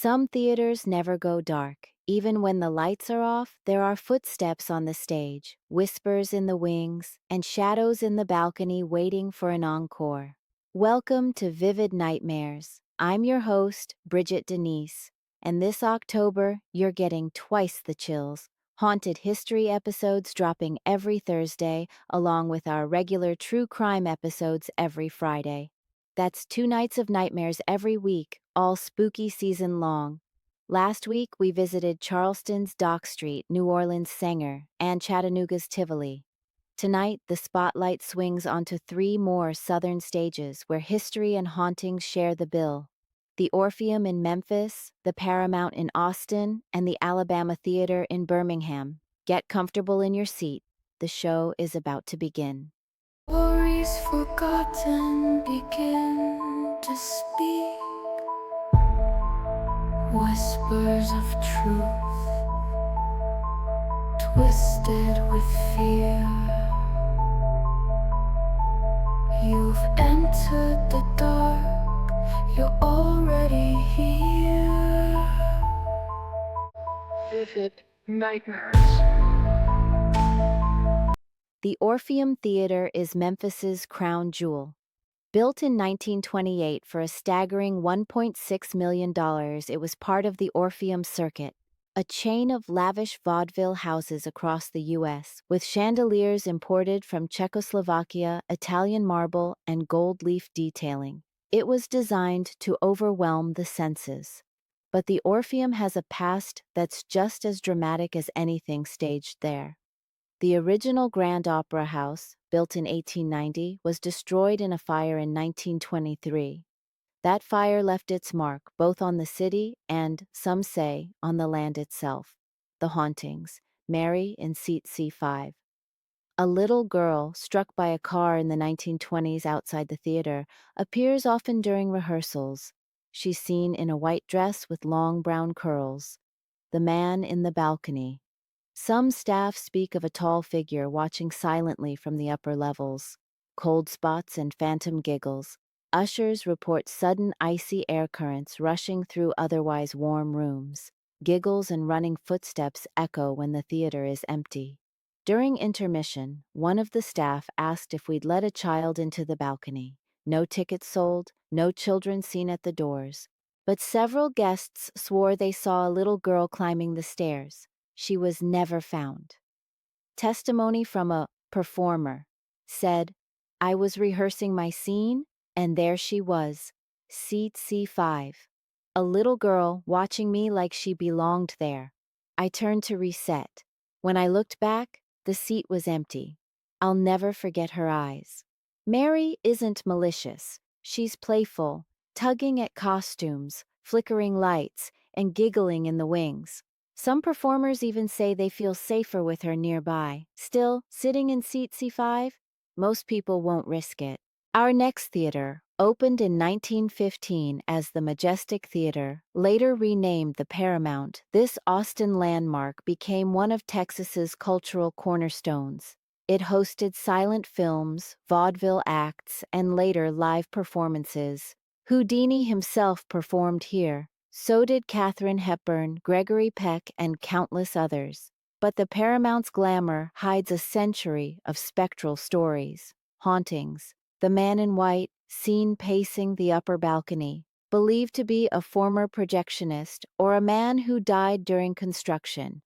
Some theaters never go dark. Even when the lights are off, there are footsteps on the stage, whispers in the wings, and shadows in the balcony waiting for an encore. Welcome to Vivid Nightmares. I'm your host, Bridgett Denise, and this October, you're getting twice the chills. Haunted History episodes dropping every Thursday, along with our regular true crime episodes every Friday. That's 2 nights of nightmares every week, all spooky season long. Last week, we visited Charleston's Dock Street, New Orleans' Sanger, and Chattanooga's Tivoli. Tonight, the spotlight swings onto 3 more southern stages where history and hauntings share the bill. The Orpheum in Memphis, the Paramount in Austin, and the Alabama Theatre in Birmingham. Get comfortable in your seat. The show is about to begin. Stories forgotten begin to speak. Whispers of truth, twisted with fear. You've entered the dark, you're already here. Vivid nightmares. The Orpheum Theatre is Memphis's crown jewel. Built in 1928 for a staggering $1.6 million, it was part of the Orpheum Circuit, a chain of lavish vaudeville houses across the U.S., with chandeliers imported from Czechoslovakia, Italian marble, and gold leaf detailing. It was designed to overwhelm the senses. But the Orpheum has a past that's just as dramatic as anything staged there. The original Grand Opera House, built in 1890, was destroyed in a fire in 1923. That fire left its mark both on the city and, some say, on the land itself. The hauntings. Mary in seat C5. A little girl, struck by a car in the 1920s outside the theater, appears often during rehearsals. She's seen in a white dress with long brown curls. The man in the balcony. Some staff speak of a tall figure watching silently from the upper levels. Cold spots and phantom giggles. Ushers report sudden icy air currents rushing through otherwise warm rooms. Giggles and running footsteps echo when the theater is empty. During intermission, one of the staff asked if we'd let a child into the balcony. No tickets sold, no children seen at the doors. But several guests swore they saw a little girl climbing the stairs. She was never found. Testimony from a performer said, "I was rehearsing my scene, and there she was, seat C5. A little girl watching me like she belonged there. I turned to reset. When I looked back, the seat was empty. I'll never forget her eyes." Mary isn't malicious. She's playful, tugging at costumes, flickering lights, and giggling in the wings. Some performers even say they feel safer with her nearby. Still, sitting in seat C5? Most people won't risk it. Our next theater, opened in 1915 as the Majestic Theater, later renamed the Paramount, this Austin landmark became one of Texas's cultural cornerstones. It hosted silent films, vaudeville acts, and later live performances. Houdini himself performed here. So did Katharine Hepburn, Gregory Peck, and countless others. But the Paramount's glamour hides a century of spectral stories, hauntings. The man in white, seen pacing the upper balcony, believed to be a former projectionist or a man who died during construction.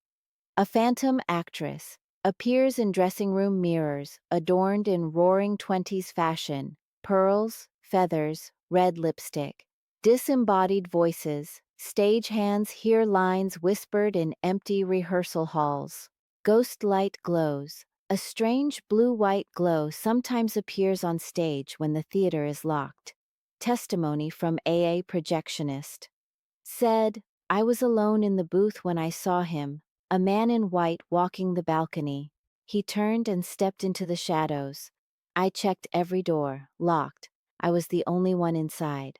A phantom actress appears in dressing room mirrors, adorned in Roaring Twenties fashion, pearls, feathers, red lipstick. Disembodied voices, stagehands hear lines whispered in empty rehearsal halls. Ghost light glows. A strange blue-white glow sometimes appears on stage when the theater is locked. Testimony from a projectionist said, "I was alone in the booth when I saw him, a man in white walking the balcony. He turned and stepped into the shadows. I checked every door, locked. I was the only one inside."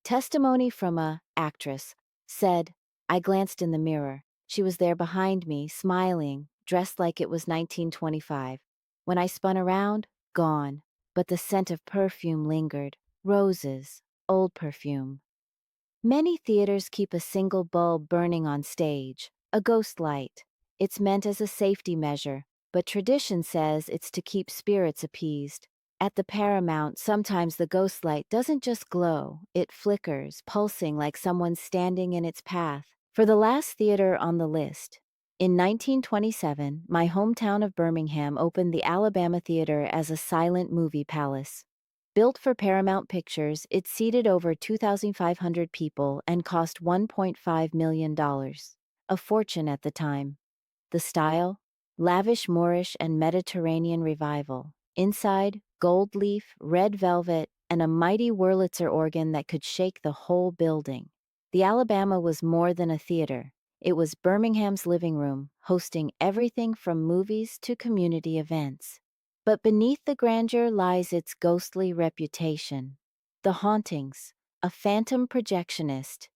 Testimony from a actress said, "I glanced in the mirror. She was there behind me, smiling, dressed like it was 1925. When I spun around, gone, but the scent of perfume lingered. Roses, old perfume." Many theaters keep a single bulb burning on stage, a ghost light. It's meant as a safety measure, but tradition says it's to keep spirits appeased. At the Paramount, sometimes the ghost light doesn't just glow, it flickers, pulsing like someone's standing in its path. For the last theater on the list, in 1927, my hometown of Birmingham opened the Alabama Theatre as a silent movie palace. Built for Paramount Pictures, it seated over 2,500 people and cost $1.5 million. A fortune at the time. The style? Lavish Moorish and Mediterranean revival. Inside, gold leaf, red velvet, and a mighty Wurlitzer organ that could shake the whole building. The Alabama was more than a theater. It was Birmingham's living room, hosting everything from movies to community events. But beneath the grandeur lies its ghostly reputation. The hauntings, a phantom projectionist.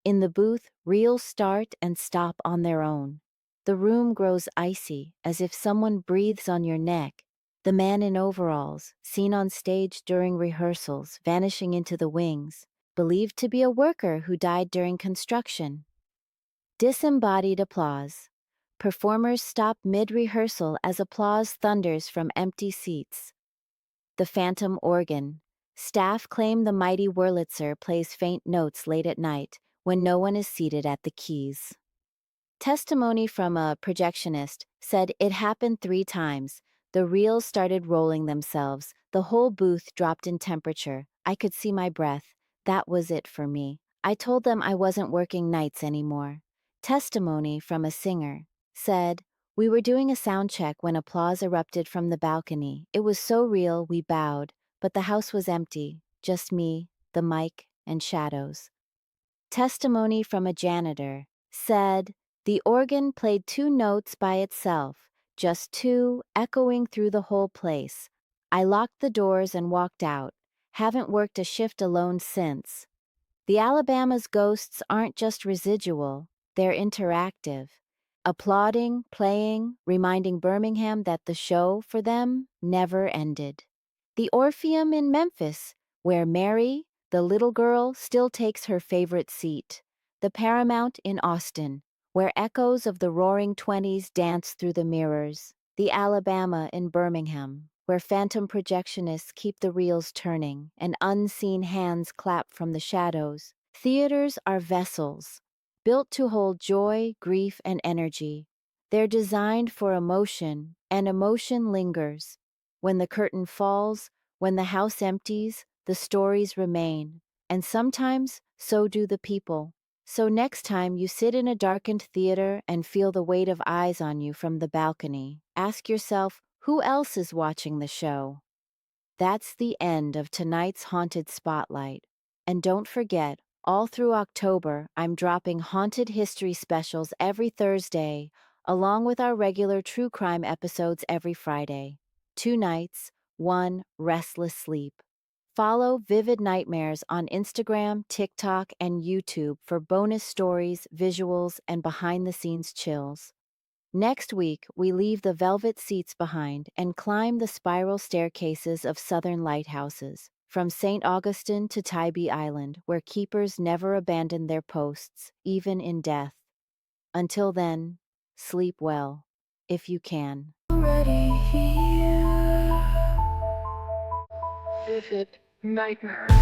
In the booth, reels start and stop on their own. The room grows icy, as if someone breathes on your neck. The man in overalls, seen on stage during rehearsals, vanishing into the wings, believed to be a worker who died during construction. Disembodied applause. Performers stop mid-rehearsal as applause thunders from empty seats. The phantom organ. Staff claim the mighty Wurlitzer plays faint notes late at night, when no one is seated at the keys. Testimony from a projectionist said it happened 3 times. The reels started rolling themselves. The whole booth dropped in temperature. I could see my breath. That was it for me. I told them I wasn't working nights anymore. Testimony from a singer said, "We were doing a sound check when applause erupted from the balcony. It was so real we bowed, but the house was empty. Just me, the mic, and shadows." Testimony from a janitor said, "The organ played 2 notes by itself, just 2, echoing through the whole place. I locked the doors and walked out. Haven't worked a shift alone since." The Alabama's ghosts aren't just residual, they're interactive. Applauding, playing, reminding Birmingham that the show, for them, never ended. The Orpheum in Memphis, where Mary, the little girl, still takes her favorite seat. The Paramount in Austin, where echoes of the Roaring Twenties dance through the mirrors. The Alabama in Birmingham, where phantom projectionists keep the reels turning and unseen hands clap from the shadows. Theaters are vessels, built to hold joy, grief, and energy. They're designed for emotion, and emotion lingers. When the curtain falls, when the house empties, the stories remain. And sometimes, so do the people. So next time you sit in a darkened theater and feel the weight of eyes on you from the balcony, ask yourself, who else is watching the show? That's the end of tonight's Haunted Spotlight. And don't forget, all through October, I'm dropping haunted history specials every Thursday, along with our regular true crime episodes every Friday. 2 nights, 1 restless sleep. Follow Vivid Nightmares on Instagram, TikTok, and YouTube for bonus stories, visuals, and behind-the-scenes chills. Next week, we leave the velvet seats behind and climb the spiral staircases of southern lighthouses, from St. Augustine to Tybee Island, where keepers never abandon their posts, even in death. Until then, sleep well, if you can. Already here. Vivid nightmares.